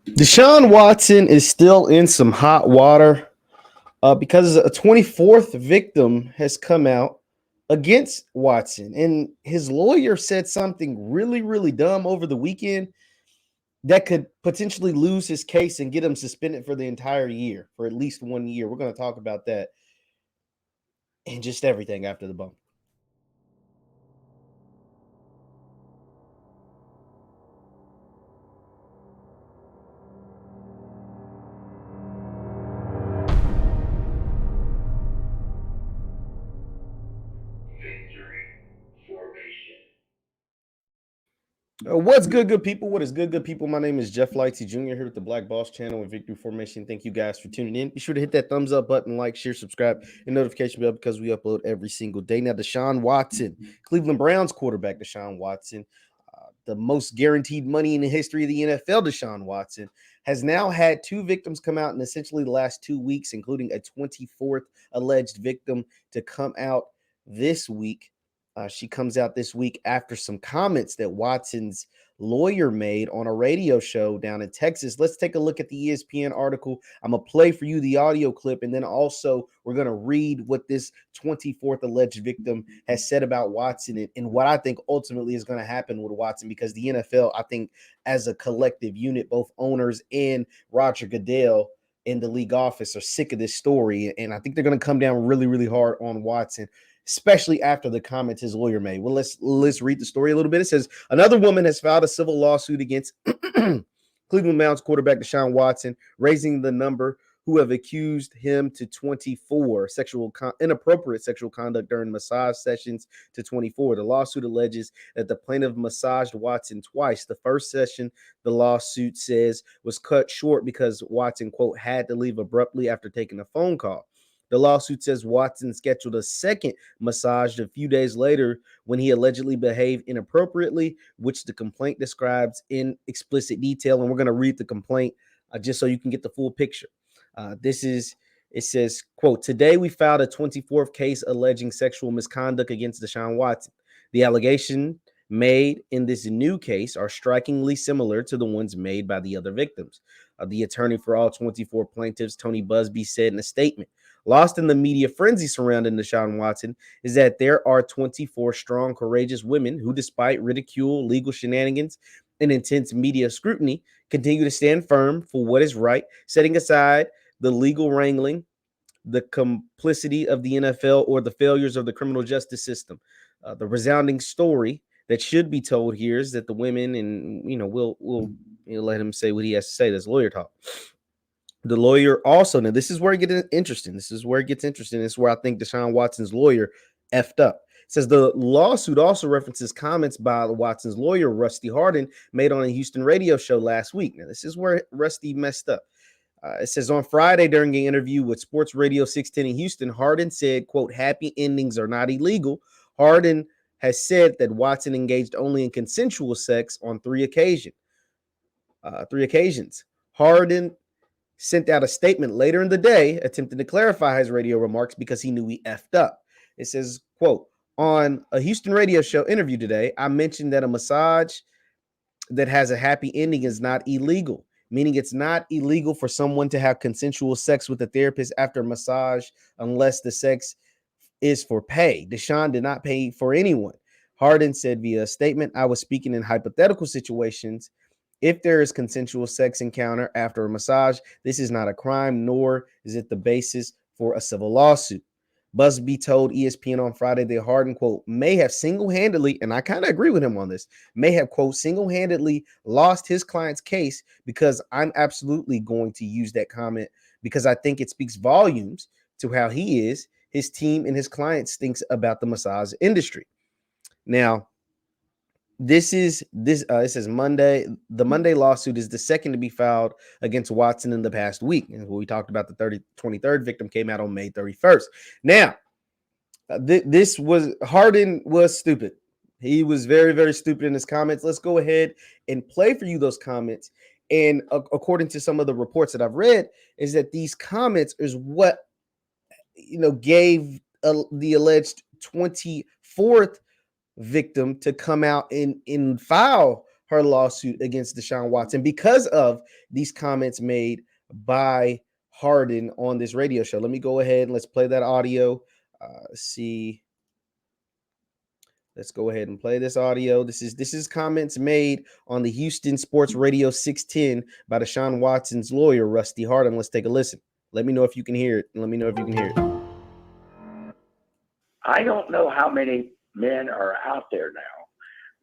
Deshaun Watson is still in some hot water because a 24th victim has come out against Watson. And his lawyer said something really, really dumb over the weekend that could potentially lose his case and get him suspended for the entire year, for at least 1 year. We're going to talk about that and just everything after the bump. What's good, good people? What is good, good people? My name is JeffLightsyJr. here with the Black Boss channel and Victory Formation. Thank you guys for tuning in. Be sure to hit that thumbs up button, like, share, subscribe, and notification bell because we upload every single day. Now, Deshaun Watson, Cleveland Browns quarterback Deshaun Watson, the most guaranteed money in the history of the NFL, Deshaun Watson, has now had two victims come out in essentially the last 2 weeks, including a 24th alleged victim to come out this week. She comes out this week after some comments that Watson's lawyer made on a radio show down in Texas. Let's take a look at the ESPN article. I'm going to play for you the audio clip, and then also we're going to read what this 24th alleged victim has said about Watson and what I think ultimately is going to happen with Watson, because the NFL, I think, as a collective unit, both owners and Roger Goodell in the league office are sick of this story, and I think they're going to come down really, really hard on Watson, especially after the comments his lawyer made. Well, let's read the story a little bit. It says another woman has filed a civil lawsuit against Cleveland Browns quarterback Deshaun Watson, raising the number who have accused him to 24 inappropriate sexual conduct during massage sessions to 24. The lawsuit alleges that the plaintiff massaged Watson twice. The first session, the lawsuit says, was cut short because Watson, quote, had to leave abruptly after taking a phone call. The lawsuit says Watson scheduled a second massage a few days later when he allegedly behaved inappropriately, which the complaint describes in explicit detail. And we're going to read the complaint just so you can get the full picture. It says, quote, today we filed a 24th case alleging sexual misconduct against Deshaun Watson. The allegation made in this new case are strikingly similar to the ones made by the other victims. The attorney for all 24 plaintiffs, Tony Busby, said in a statement, lost in the media frenzy surrounding Deshaun Watson is that there are 24 strong, courageous women who, despite ridicule, legal shenanigans, and intense media scrutiny, continue to stand firm for what is right, setting aside the legal wrangling, the complicity of the NFL, or the failures of the criminal justice system. The resounding story that should be told here is that the women, and we'll let him say what he has to say. That's lawyer talk. The lawyer also, now this is where it gets interesting. This is where I think Deshaun Watson's lawyer effed up. It says the lawsuit also references comments by Watson's lawyer, Rusty Hardin, made on a Houston radio show last week. Now, this is where Rusty messed up. It says on Friday during an interview with Sports Radio 610 in Houston, Hardin said, quote, happy endings are not illegal. Hardin has said that Watson engaged only in consensual sex on three occasions. Hardin sent out a statement later in the day attempting to clarify his radio remarks because he knew he effed up. It says, quote, on a Houston radio show interview today, I mentioned that a massage that has a happy ending is not illegal, meaning it's not illegal for someone to have consensual sex with a therapist after a massage unless the sex is for pay. Deshaun did not pay for anyone. Hardin said via a statement, I was speaking in hypothetical situations. If there is consensual sex encounter after a massage, this is not a crime, nor is it the basis for a civil lawsuit. Busby told ESPN on Friday that Hardin, quote, may have single-handedly, and I kind of agree with him on this, may have, quote, single-handedly lost his client's case because I'm absolutely going to use that comment because I think it speaks volumes to how he is, his team, and his clients thinks about the massage industry. Now, it says Monday. The Monday lawsuit is the second to be filed against Watson in the past week. And we talked about the 23rd victim came out on May 31st. Now, Hardin was stupid. He was very, very stupid in his comments. Let's go ahead and play for you those comments. And according to some of the reports that I've read, is that these comments is what gave the alleged 24th victim to come out and file her lawsuit against Deshaun Watson because of these comments made by Hardin on this radio show. Let me go ahead and let's play that audio. See. Let's go ahead and play this audio. This is comments made on the Houston Sports Radio 610 by Deshaun Watson's lawyer, Rusty Hardin. Let's take a listen. Let me know if you can hear it. Let me know if you can hear it. I don't know how many men are out there now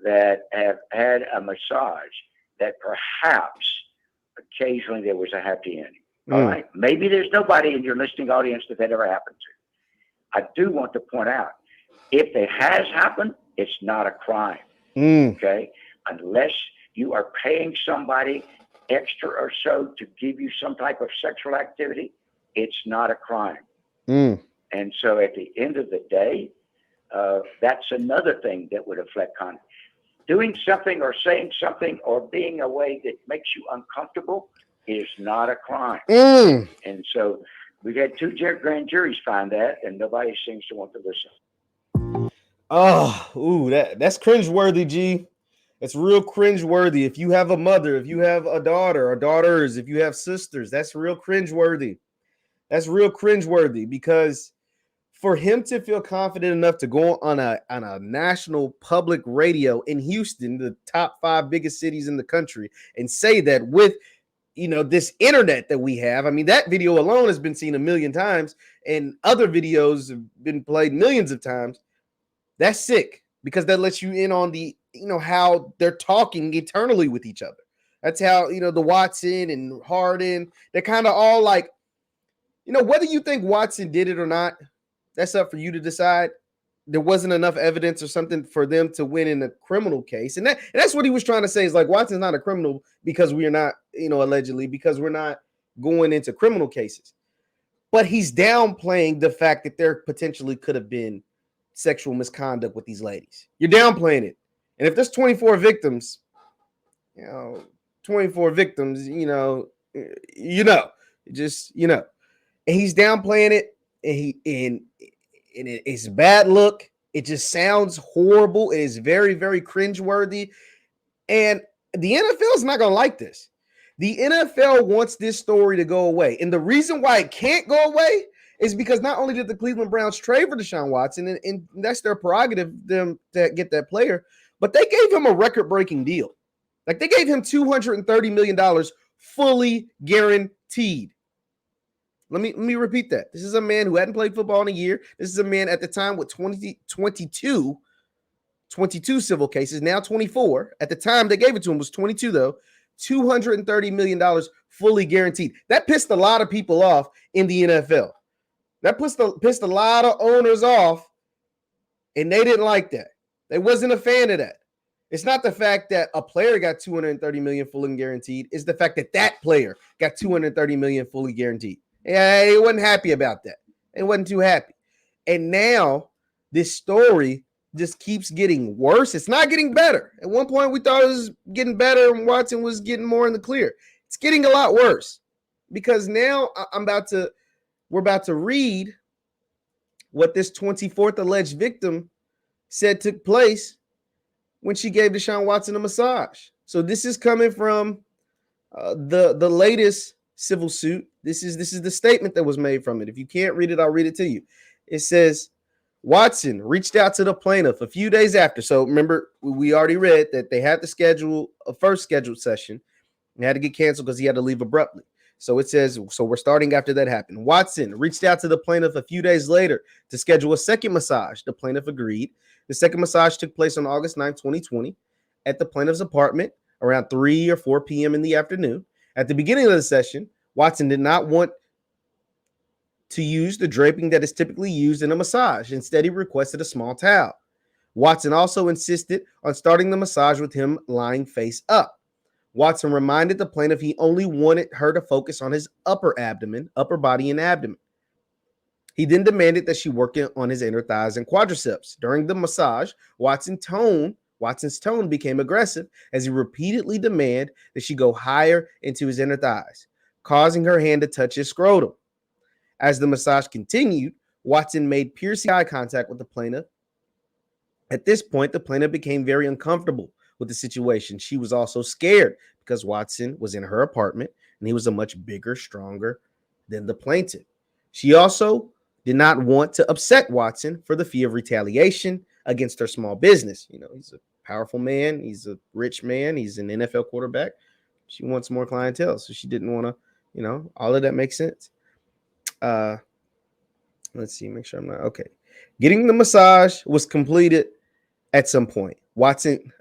that have had a massage that perhaps occasionally there was a happy ending. All right. Maybe there's nobody in your listening audience that ever happened to. I do want to point out, if it has happened, it's not a crime. Okay? Unless you are paying somebody extra or so to give you some type of sexual activity, it's not a crime. And so at the end of the day, that's another thing that would affect conduct. Doing something or saying something or being a way that makes you uncomfortable is not a crime. And so we've had two grand juries find that, and nobody seems to want to listen. That's cringeworthy, G. It's real cringeworthy. If you have a mother, if you have a daughter or daughters, if you have sisters, that's real cringeworthy. That's real cringeworthy, because for him to feel confident enough to go on a national public radio in Houston, the top 5 biggest cities in the country, and say that with this internet that we have. I mean, that video alone has been seen 1 million times, and other videos have been played millions of times. That's sick, because that lets you in on the, how they're talking eternally with each other. That's how, the Watson and Hardin, they're kind of all like, whether you think Watson did it or not, that's up for you to decide. There wasn't enough evidence or something for them to win in a criminal case. And that's what he was trying to say, is like, Watson's not a criminal because we're not, allegedly, because we're not going into criminal cases. But he's downplaying the fact that there potentially could have been sexual misconduct with these ladies. You're downplaying it. And if there's 24 victims, 24 victims, and he's downplaying it, and it's a bad look. It just sounds horrible. It is very, very cringeworthy. And the NFL is not going to like this. The NFL wants this story to go away. And the reason why it can't go away is because not only did the Cleveland Browns trade for Deshaun Watson, and that's their prerogative, them to get that player, but they gave him a record-breaking deal. Like, they gave him $230 million fully guaranteed. Let me repeat that. This is a man who hadn't played football in a year. This is a man at the time with 22 civil cases, now 24. At the time they gave it to him was 22, though. $230 million fully guaranteed. That pissed a lot of people off in the NFL. That pissed a lot of owners off, and they didn't like that. They wasn't a fan of that. It's not the fact that a player got $230 million fully guaranteed. It's the fact that that player got $230 million fully guaranteed. Yeah, he wasn't happy about that. He wasn't too happy. And now this story just keeps getting worse. It's not getting better. At one point, we thought it was getting better and Watson was getting more in the clear. It's getting a lot worse, because now we're about to read what this 24th alleged victim said took place when she gave Deshaun Watson a massage. So this is coming from the latest civil suit. This is the statement that was made from it. If you can't read it, I'll read it to you. It says, Watson reached out to the plaintiff a few days after. So remember, we already read that they had to schedule a first scheduled session and had to get canceled because he had to leave abruptly. So it says, so we're starting after that happened. Watson reached out to the plaintiff a few days later to schedule a second massage. The plaintiff agreed. The second massage took place on August 9, 2020 at the plaintiff's apartment around 3 or 4 p.m. in the afternoon. At the beginning of the session, Watson did not want to use the draping that is typically used in a massage. Instead, he requested a small towel. Watson also insisted on starting the massage with him lying face up. Watson reminded the plaintiff he only wanted her to focus on his upper body and abdomen. He then demanded that she work on his inner thighs and quadriceps. During the massage, Watson's tone became aggressive as he repeatedly demanded that she go higher into his inner thighs, causing her hand to touch his scrotum. As the massage continued, Watson made piercing eye contact with the plaintiff. At this point, the plaintiff became very uncomfortable. with the situation. She was also scared because Watson was in her apartment and he was a much bigger, stronger than the plaintiff. She also did not want to upset Watson for the fear of retaliation against her small business. He's a powerful man. He's a rich man. He's an NFL quarterback. She wants more clientele, so she didn't want to, all of that makes sense. Let's see, make sure I'm not okay. Getting the massage was completed at some point. Watson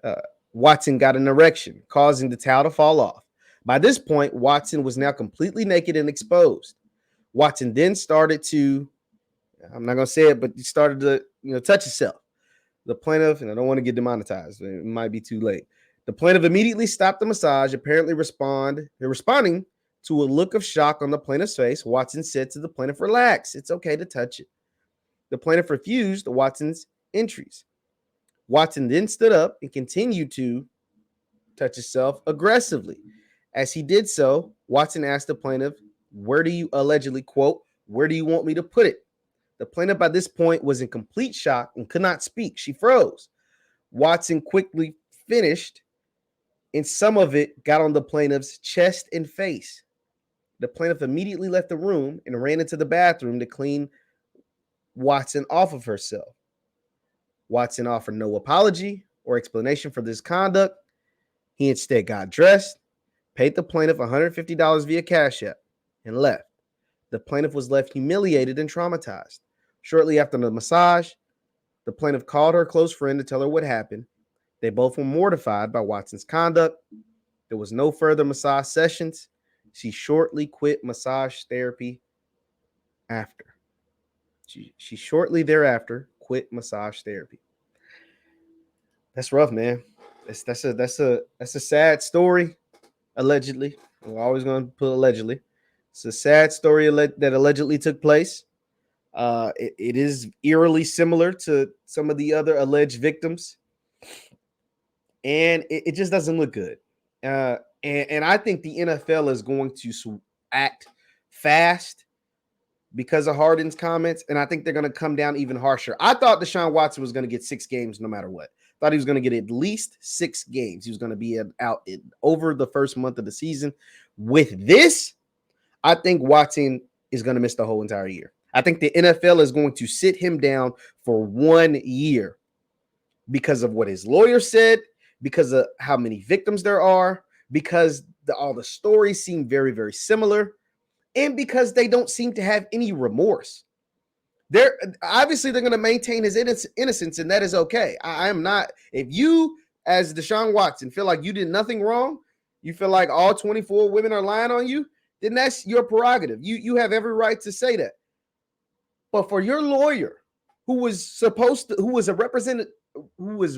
got an erection, causing the towel to fall off. By this point, Watson was now completely naked and exposed. Watson then started to, I'm not going to say it, but he started to, touch himself. The plaintiff, and I don't want to get demonetized, it might be too late. The plaintiff immediately stopped the massage, apparently responding to a look of shock on the plaintiff's face. Watson said to the plaintiff, "Relax, it's okay to touch it." The plaintiff refused Watson's entries. Watson then stood up and continued to touch himself aggressively. As he did so, Watson asked the plaintiff, "Where do you allegedly, quote, where do you want me to put it?" The plaintiff by this point was in complete shock and could not speak. She froze. Watson quickly finished, and some of it got on the plaintiff's chest and face. The plaintiff immediately left the room and ran into the bathroom to clean Watson off of herself. Watson offered no apology or explanation for this conduct. He instead got dressed, paid the plaintiff $150 via CashApp, and left. The plaintiff was left humiliated and traumatized. Shortly after the massage, the plaintiff called her close friend to tell her what happened. They both were mortified by Watson's conduct. There was no further massage sessions. She shortly quit massage therapy after. She shortly thereafter quit massage therapy. That's rough, man. That's a sad story. Allegedly, we're always going to put allegedly. It's a sad story that allegedly took place. It is eerily similar to some of the other alleged victims, and it just doesn't look good. And I think the NFL is going to act fast because of Hardin's comments, and I think they're going to come down even harsher. I thought Deshaun Watson was going to get 6 games no matter what. Thought he was going to get at least 6 games. He was going to be out over the first month of the season. With this, I think Watson is going to miss the whole entire year. I think the NFL is going to sit him down for 1 year because of what his lawyer said, because of how many victims there are, because all the stories seem very, very similar, and because they don't seem to have any remorse. They're going to maintain his innocence, and that is okay. I am not. If you, as Deshaun Watson, feel like you did nothing wrong, you feel like all 24 women are lying on you, then that's your prerogative. You have every right to say that. But for your lawyer, who was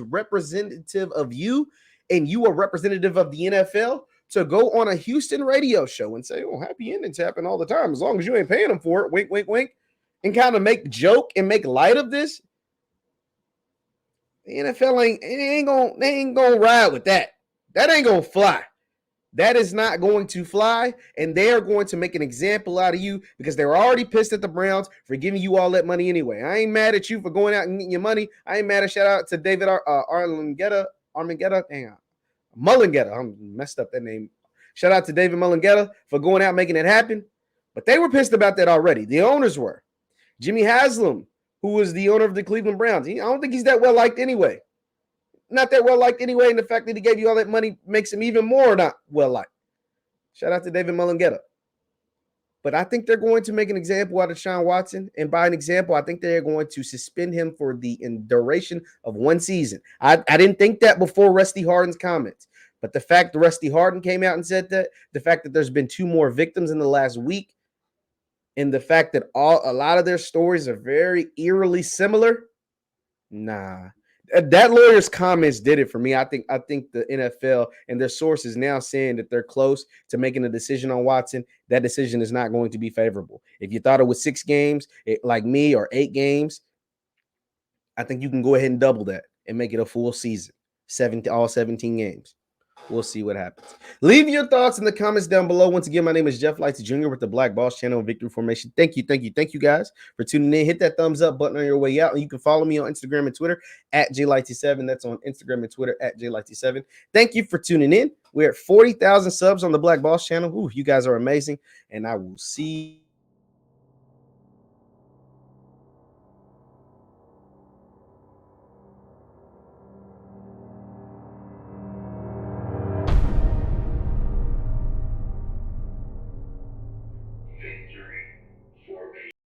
representative of you, and you are representative of the NFL, to go on a Houston radio show and say, "Oh, happy endings happen all the time, as long as you ain't paying them for it," wink, wink, wink, and kind of make joke and make light of this, the NFL ain't gonna ride with that. That ain't gonna fly. That is not going to fly, and they are going to make an example out of you because they're already pissed at the Browns for giving you all that money anyway. I ain't mad at you for going out and getting your money. I ain't mad at shout out to David Armangetta. Hang on. Mullingetta. I messed up that name. Shout out to David Mullingetta for going out making it happen. But they were pissed about that already. The owners were. Jimmy Haslam, who was the owner of the Cleveland Browns, I don't think he's that well liked anyway. Not that well liked anyway, and the fact that he gave you all that money makes him even more not well liked. Shout out to David Mullingetta. But I think they're going to make an example out of Deshaun Watson, and by an example, I think they're going to suspend him for the duration of 1 season. I didn't think that before Rusty Hardin's comments, but the fact that Rusty Hardin came out and said that, the fact that there's been 2 more victims in the last week, and the fact that a lot of their stories are very eerily similar, nah. That lawyer's comments did it for me. I think the NFL and their sources now saying that they're close to making a decision on Watson. That decision is not going to be favorable. If you thought it was 6 games, like me, or 8 games, I think you can go ahead and double that and make it a full season, all 17 games. We'll see what happens. Leave your thoughts in the comments down below. Once again, my name is JeffLightsYJr. with the Black Boss Channel and Victory Formation. Thank you guys for tuning in. Hit that thumbs up button on your way out. And you can follow me on Instagram and Twitter at JLightsy7. That's on Instagram and Twitter at JLightsy7. Thank you for tuning in. We're at 40,000 subs on the Black Boss Channel. Ooh, you guys are amazing. And I will see